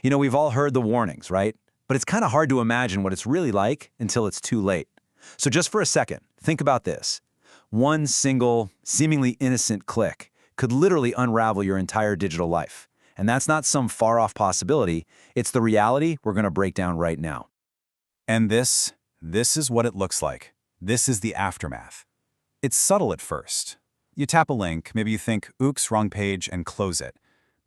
We've all heard the warnings, right? But it's kind of hard to imagine what it's really like until it's too late. So just for a second, think about this. One single, seemingly innocent click could literally unravel your entire digital life. And that's not some far-off possibility. It's the reality we're going to break down right now. And this is what it looks like. This is the aftermath. It's subtle at first. You tap a link, maybe you think, oops, wrong page, and close it.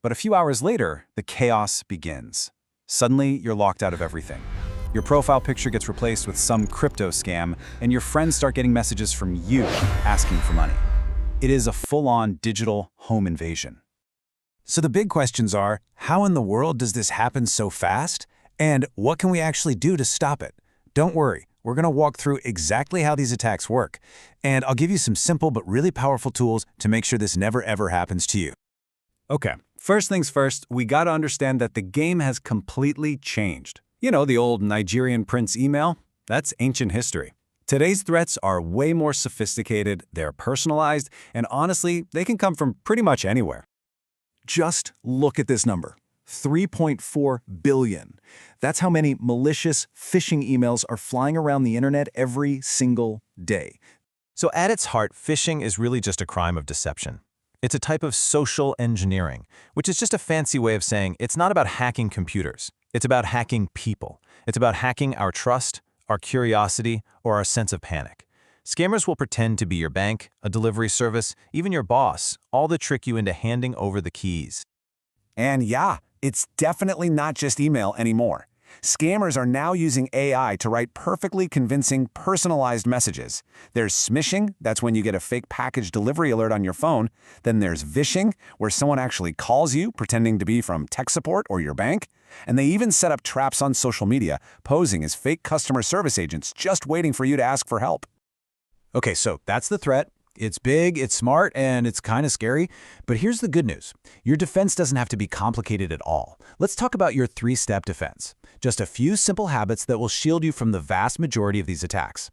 But a few hours later, the chaos begins. Suddenly, you're locked out of everything. Your profile picture gets replaced with some crypto scam, and your friends start getting messages from you asking for money. It is a full-on digital home invasion. So the big questions are, how in the world does this happen so fast? And what can we actually do to stop it? Don't worry, we're going to walk through exactly how these attacks work. And I'll give you some simple but really powerful tools to make sure this never ever happens to you. Okay, first things first, we got to understand that the game has completely changed. The old Nigerian prince email? That's ancient history. Today's threats are way more sophisticated, they're personalized, and honestly, they can come from pretty much anywhere. Just look at this number. 3.4 billion. That's how many malicious phishing emails are flying around the internet every single day. So at its heart, phishing is really just a crime of deception. It's a type of social engineering, which is just a fancy way of saying it's not about hacking computers. It's about hacking people. It's about hacking our trust, our curiosity, or our sense of panic. Scammers will pretend to be your bank, a delivery service, even your boss, all to trick you into handing over the keys. And yeah, it's definitely not just email anymore. Scammers are now using AI to write perfectly convincing, personalized messages. There's smishing, that's when you get a fake package delivery alert on your phone. Then there's vishing, where someone actually calls you, pretending to be from tech support or your bank. And they even set up traps on social media, posing as fake customer service agents just waiting for you to ask for help. Okay, so that's the threat. It's big, it's smart, and it's kind of scary. But here's the good news. Your defense doesn't have to be complicated at all. Let's talk about your three-step defense. Just a few simple habits that will shield you from the vast majority of these attacks.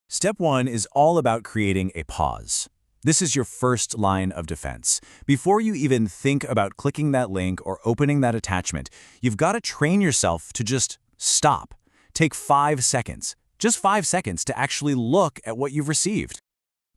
Step 1 is all about creating a pause. This is your first line of defense. Before you even think about clicking that link or opening that attachment, you've got to train yourself to just stop. Take 5 seconds. Just 5 seconds to actually look at what you've received.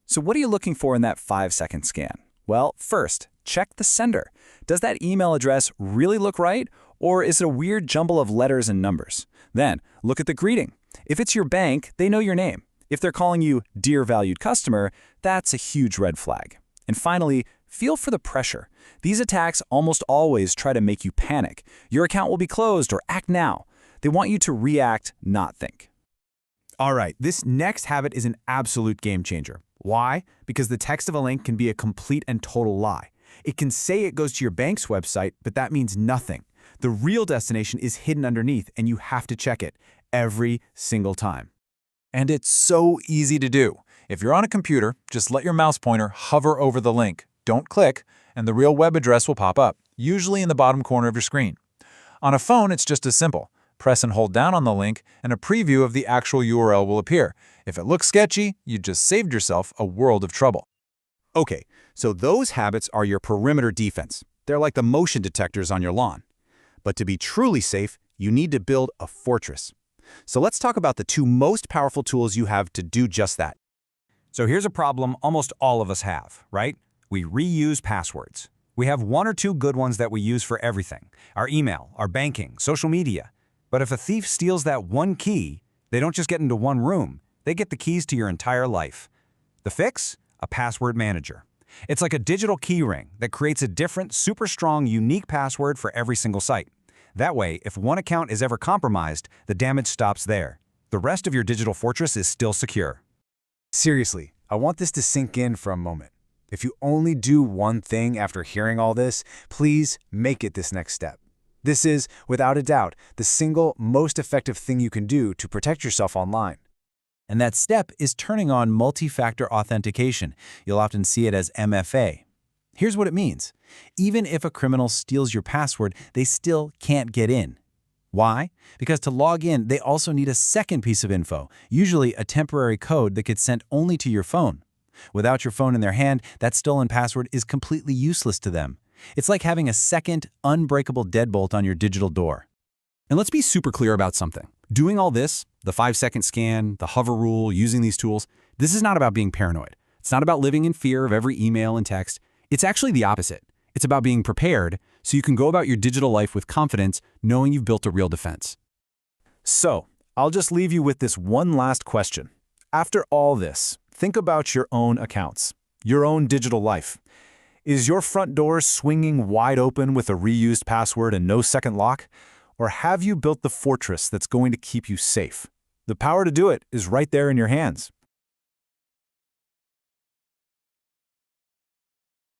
So what are you looking for in that 5-second scan? Well, first, check the sender. Does that email address really look right, or is it a weird jumble of letters and numbers? Then, look at the greeting. If it's your bank, they know your name. If they're calling you Dear Valued Customer, that's a huge red flag. And finally, feel for the pressure. These attacks almost always try to make you panic. Your account will be closed or act now. They want you to react, not think. All right, this next habit is an absolute game changer. Why? Because the text of a link can be a complete and total lie. It can say it goes to your bank's website, but that means nothing. The real destination is hidden underneath, and you have to check it every single time. And it's so easy to do. If you're on a computer, just let your mouse pointer hover over the link. Don't click, and the real web address will pop up, usually in the bottom corner of your screen. On a phone, it's just as simple. Press and hold down on the link, and a preview of the actual URL will appear. If it looks sketchy, you just saved yourself a world of trouble. Okay, so those habits are your perimeter defense. They're like the motion detectors on your lawn. But to be truly safe, you need to build a fortress. So let's talk about the two most powerful tools you have to do just that. So here's a problem almost all of us have, right? We reuse passwords. We have one or two good ones that we use for everything. Our email, our banking, social media. But if a thief steals that one key, they don't just get into one room. They get the keys to your entire life. The fix? A password manager. It's like a digital key ring that creates a different, super strong, unique password for every single site. That way, if one account is ever compromised, the damage stops there. The rest of your digital fortress is still secure. Seriously, I want this to sink in for a moment. If you only do one thing after hearing all this, please make it this next step. This is, without a doubt, the single most effective thing you can do to protect yourself online. And that step is turning on multi-factor authentication. You'll often see it as MFA. Here's what it means. Even if a criminal steals your password, they still can't get in. Why? Because to log in, they also need a second piece of info, usually a temporary code that gets sent only to your phone. Without your phone in their hand, that stolen password is completely useless to them. It's like having a second, unbreakable deadbolt on your digital door. And let's be super clear about something. Doing all this, the 5-second scan, the hover rule, using these tools, this is not about being paranoid. It's not about living in fear of every email and text. It's actually the opposite. It's about being prepared so you can go about your digital life with confidence, knowing you've built a real defense. So, I'll just leave you with this one last question. After all this, think about your own accounts, your own digital life. Is your front door swinging wide open with a reused password and no second lock? Or have you built the fortress that's going to keep you safe? The power to do it is right there in your hands.